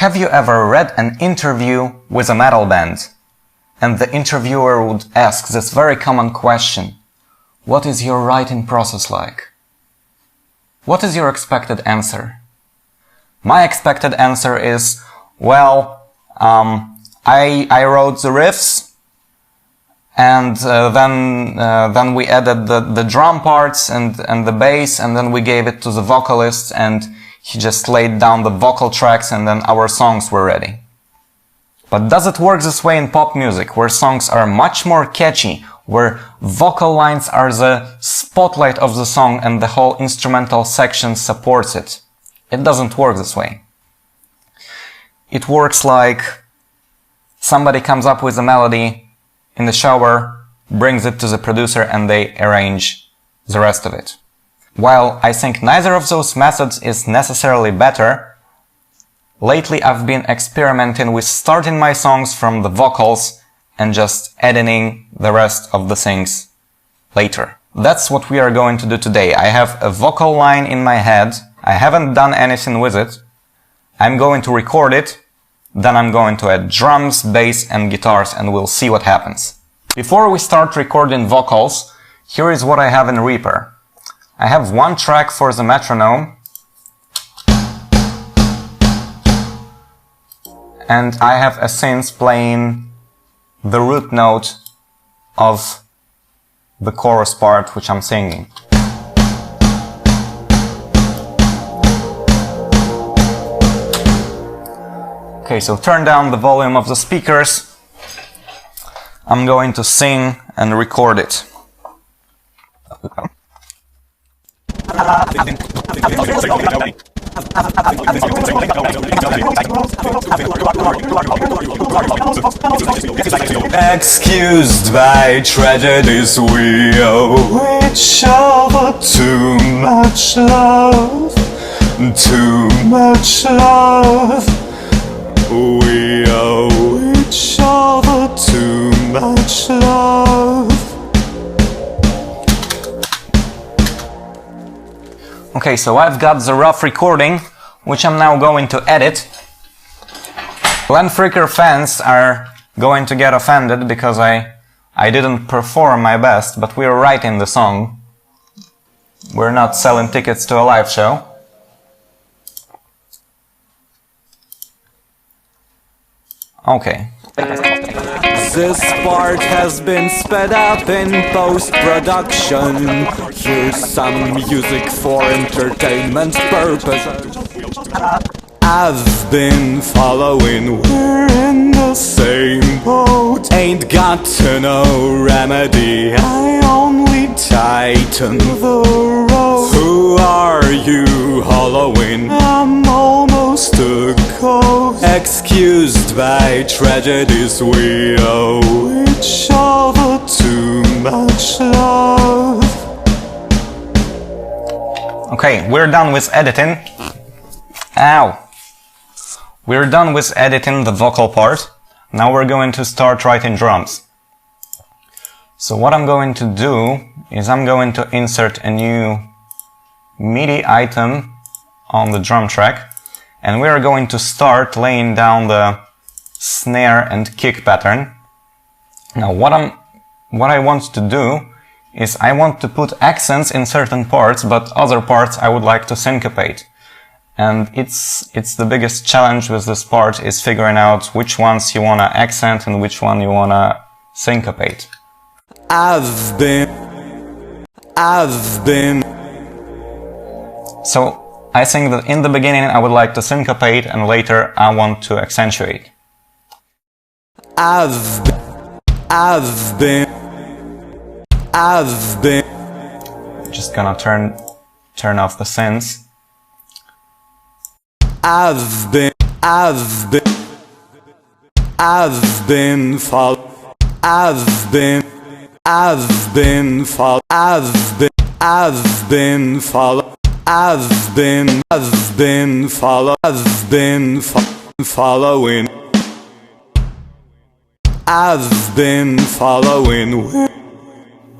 Have you ever read an interview with a metal band? And the interviewer would ask this very common question: what is your writing process like? What is your expected answer? My expected answer is, well, I wrote the riffs, and then we added the drum parts and the bass, and then we gave it to the vocalist, and he just laid down the vocal tracks, and then our songs were ready. But does it work this way in pop music, where songs are much more catchy, where vocal lines are the spotlight of the song and the whole instrumental section supports it? It doesn't work this way. It works like somebody comes up with a melody in the shower, brings it to the producer, and they arrange the rest of it. While I think neither of those methods is necessarily better, lately I've been experimenting with starting my songs from the vocals and just editing the rest of the things later. That's what we are going to do today. I have a vocal line in my head. I haven't done anything with it. I'm going to record it. Then I'm going to add drums, bass, and guitars, and we'll see what happens. Before we start recording vocals, here is what I have in Reaper. I have one track for the metronome, and I have a synth playing the root note of the chorus part which I'm singing. Okay, so turn down the volume of the speakers. I'm going to sing and record it. Excused by tragedies, we owe each other too much love, too much love. We owe each other too much love. Okay, so I've got the rough recording, which I'm now going to edit. Glenn Fricker fans are going to get offended because I didn't perform my best, but we're writing the song. We're not selling tickets to a live show. Okay. This part has been sped up in post-production. Here's some music for entertainment purposes. I've been following, we're in the same boat. Ain't got to no remedy, I only tighten the rope. Who are you hollowing? I'm almost a ghost. Excused by tragedies, we owe each other too much love. Okay, we're done with editing. Ow! We're done with editing the vocal part. Now we're going to start writing drums. So what I'm going to do is I'm going to insert a new MIDI item on the drum track, and we are going to start laying down the snare and kick pattern. Now what I want to do is I want to put accents in certain parts, but other parts I would like to syncopate. And it's the biggest challenge with this part is figuring out which ones you wanna accent and which one you wanna syncopate. I've been. So I think that in the beginning I would like to syncopate and later I want to accentuate. I've been. Just gonna turn off the synths. I've been following.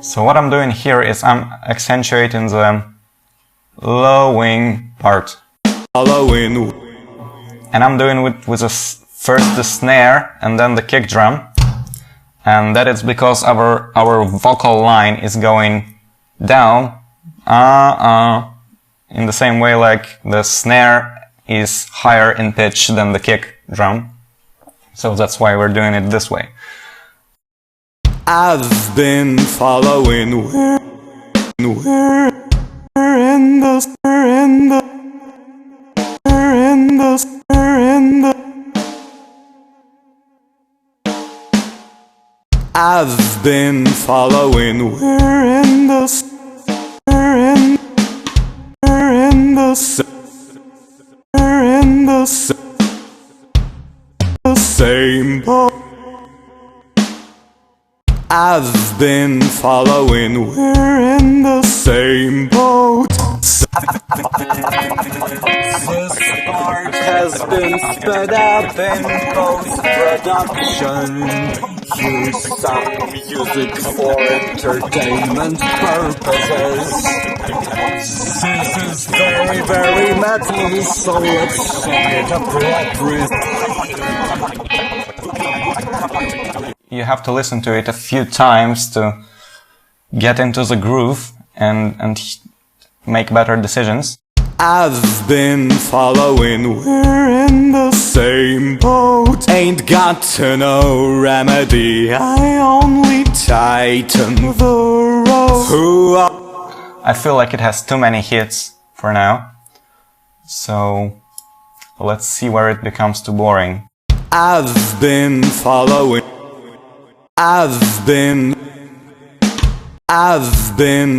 So what I'm doing here is I'm accentuating the lowing part. and I'm doing it with first the snare and then the kick drum, and that is because our vocal line is going down, in the same way like the snare is higher in pitch than the kick drum. So that's why we're doing it this way. I've been following where in the I've been following where in the same boat. I've been following we're in the same boat. This part has been sped up in post-production. Use some music for entertainment purposes. This is very, very metal, so let's sing it appropriate. You have to listen to it a few times to get into the groove and make better decisions. I've been following, we're in the same boat. Ain't got no remedy, I only tighten the rope. I feel like it has too many hits for now, so let's see where it becomes too boring. I've been following, I've been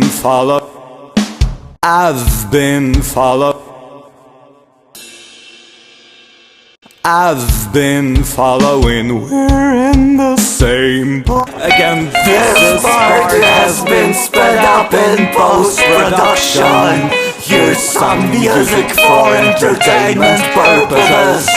following. I've been following, we're in the same boat. Again, this part has been sped up in post-production. Here's some music for entertainment purposes.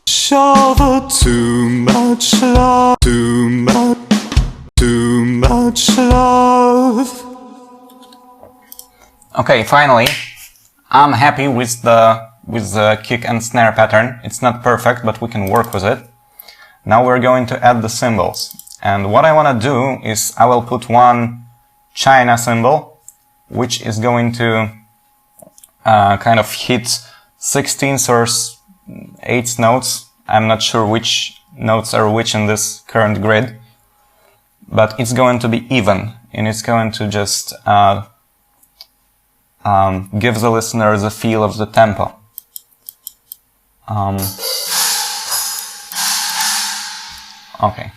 Shovel too much love, too much love. Okay, finally, I'm happy with the kick and snare pattern. It's not perfect, but we can work with it. Now we're going to add the cymbals. And what I want to do is I will put one China cymbal, which is going to kind of hit 16th or 8th notes. I'm not sure which notes are which in this current grid, but it's going to be even, and it's going to just give the listener the feel of the tempo. Okay.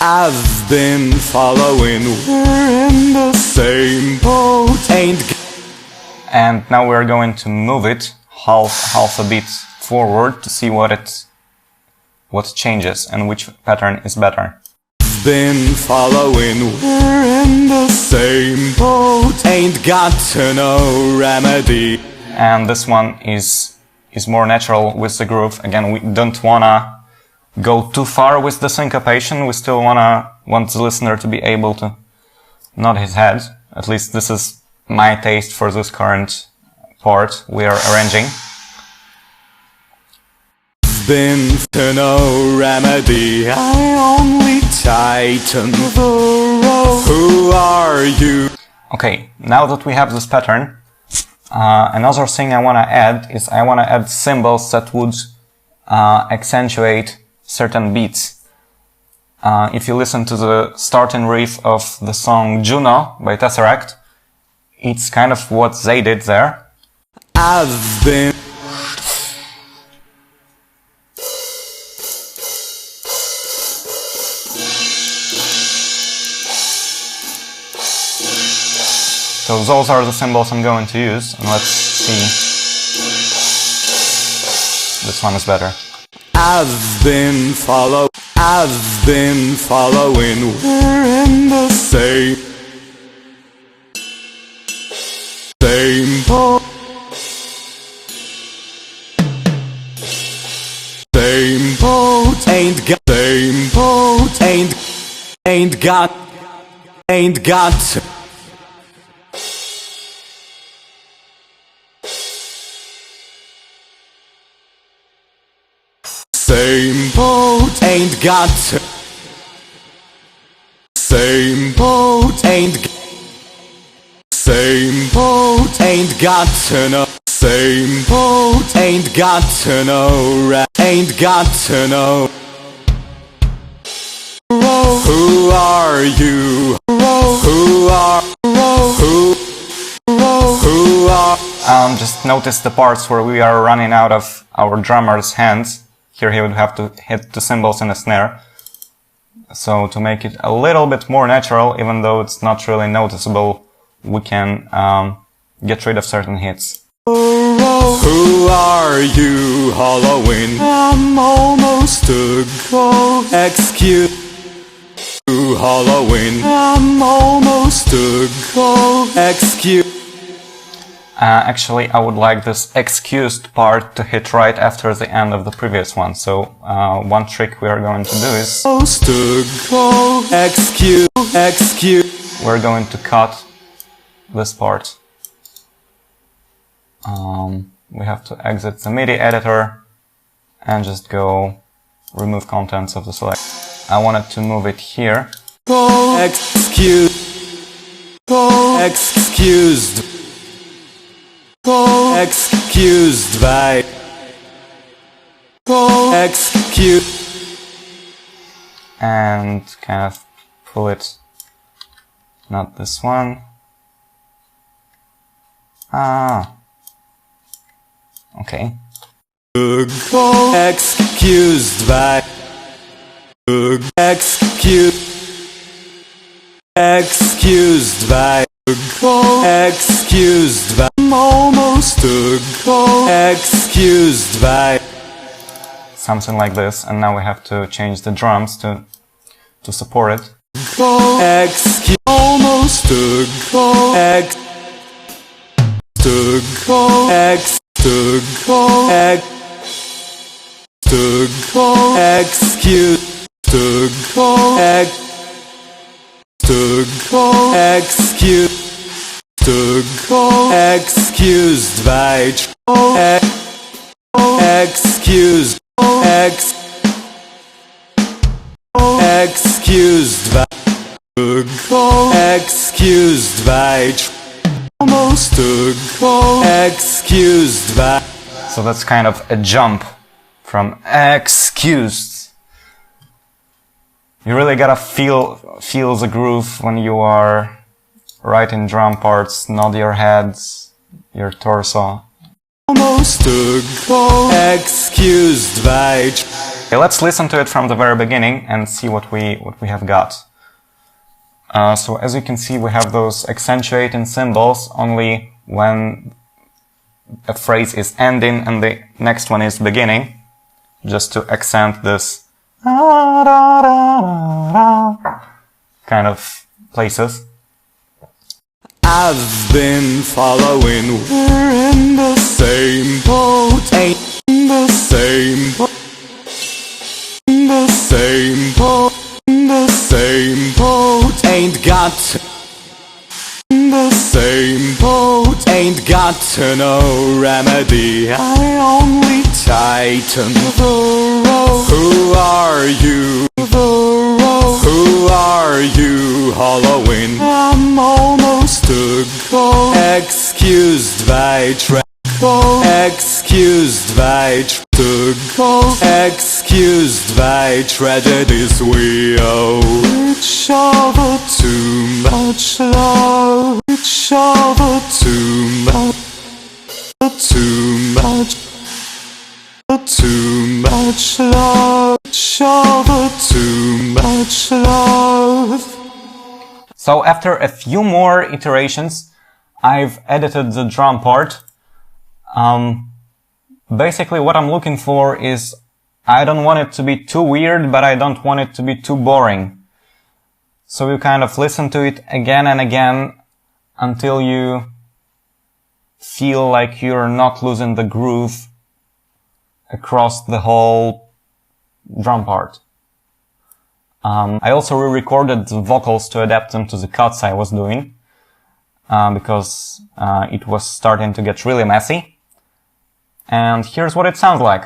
I've been following, we're in the same boat. And now we're going to move it half a bit forward to see what changes and which pattern is better. Been following, we're in the same boat. Ain't got no remedy. And this one is more natural with the groove. Again, we don't wanna go too far with the syncopation. We still want the listener to be able to nod his head. At least this is my taste for this current part we are arranging. Been to no remedy, I only tighten the rope. Who are you? Okay, now that we have this pattern, another thing I want to add is I want to add cymbals that would accentuate certain beats. If you listen to the starting riff of the song Juno by Tesseract, it's kind of what they did there. I've been So those are the cymbals I'm going to use, and let's see. This one is better. I've been following, we're in the same. cymbals. Cymbals ain't got. Cymbals ain't got. Ain't got. Cymbals ain't got. Cymbals ain't. Cymbals ain't got to know. Cymbals ain't got to know. Ain't got to know. Who are you? Who are? Who are? Just notice the parts where we are running out of our drummer's hands. Here he would have to hit the cymbals and the snare. So to make it a little bit more natural, even though it's not really noticeable, we can get rid of certain hits. Who are you, Halloween? I'm almost to go. Excuse you, Halloween. I'm almost to go. Excuse. Actually, I would like this excused part to hit right after the end of the previous one. So one trick we are going to do is to go. Excuse. We're going to cut this part. We have to exit the MIDI editor and just go remove contents of the select. I wanted to move it here. Go. Excuse. Go. Excused. Go. Excused by. Go. Excuse. And kind of pull it. Not this one. Okay. Go. Excused by. Excused by. Go. Excused by. I'm almost to go. Excused by. Something like this, and now we have to change the drums to support it. Go. Almost to go. To go. To go. To go. Excuse. To go. To go. Excuse. To go. Excused by. Excused. Excused by. To go. Excused by. Almost to go. Excused by. So that's kind of a jump from excused. You really gotta feel the groove when you are writing drum parts, nod your heads, your torso. Almost to go. Excused by. Okay, let's listen to it from the very beginning and see what we have got. So as you can see, we have those accentuating cymbals only when a phrase is ending and the next one is beginning, just to accent this kind of places. I've been following. We're in the same boat. Ain't in the same boat. In the same boat. In the same boat. Ain't got. In the same boat. Ain't got no remedy. I only tighten the rope. Who are you? The rope. Who are you? Halloween. I'm almost to go. Excused by go. Excused by to go. Excused by tragedies we owe each other too much love. Each other too much. Too much. Too much love. Each other too much love. So after a few more iterations, I've edited the drum part. Basically what I'm looking for is, I don't want it to be too weird, but I don't want it to be too boring. So you kind of listen to it again and again until you feel like you're not losing the groove across the whole drum part. I also re-recorded the vocals to adapt them to the cuts I was doing, because it was starting to get really messy. And here's what it sounds like.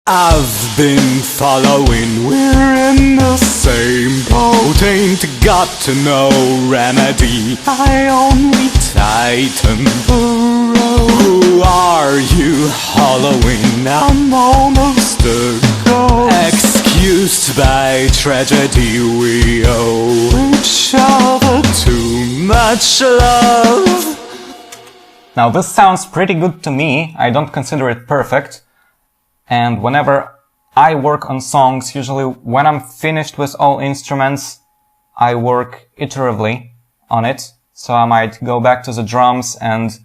I've been following, we're in the same boat. Ain't got to no remedy, I only tighten the rope. Who are you hollowing? I'm almost a ghost. Excused by tragedy, we owe each other too much love. Now this sounds pretty good to me. I don't consider it perfect. And whenever I work on songs, usually when I'm finished with all instruments, I work iteratively on it. So I might go back to the drums and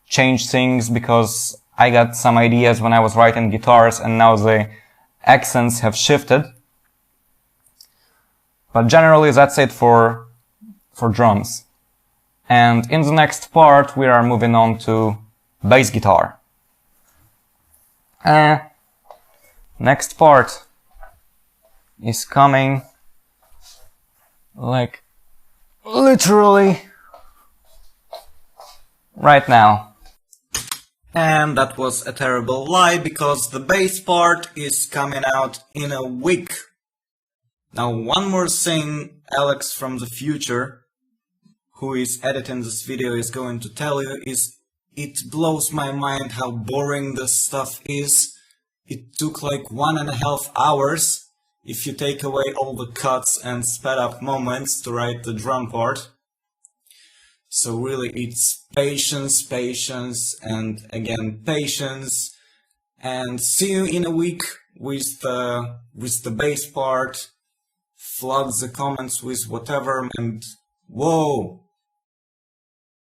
change things because I got some ideas when I was writing guitars and now the accents have shifted. But generally that's it for drums. And in the next part we are moving on to bass guitar. Next part is coming like literally right now. And that was a terrible lie because the bass part is coming out in a week. Now one more thing Alex from the future, who is editing this video, is going to tell you is it blows my mind how boring this stuff is. It took like 1.5 hours if you take away all the cuts and sped up moments to write the drum part. So really it's patience, patience, and again patience. And see you in a week with the bass part. Flood the comments with whatever, and whoa!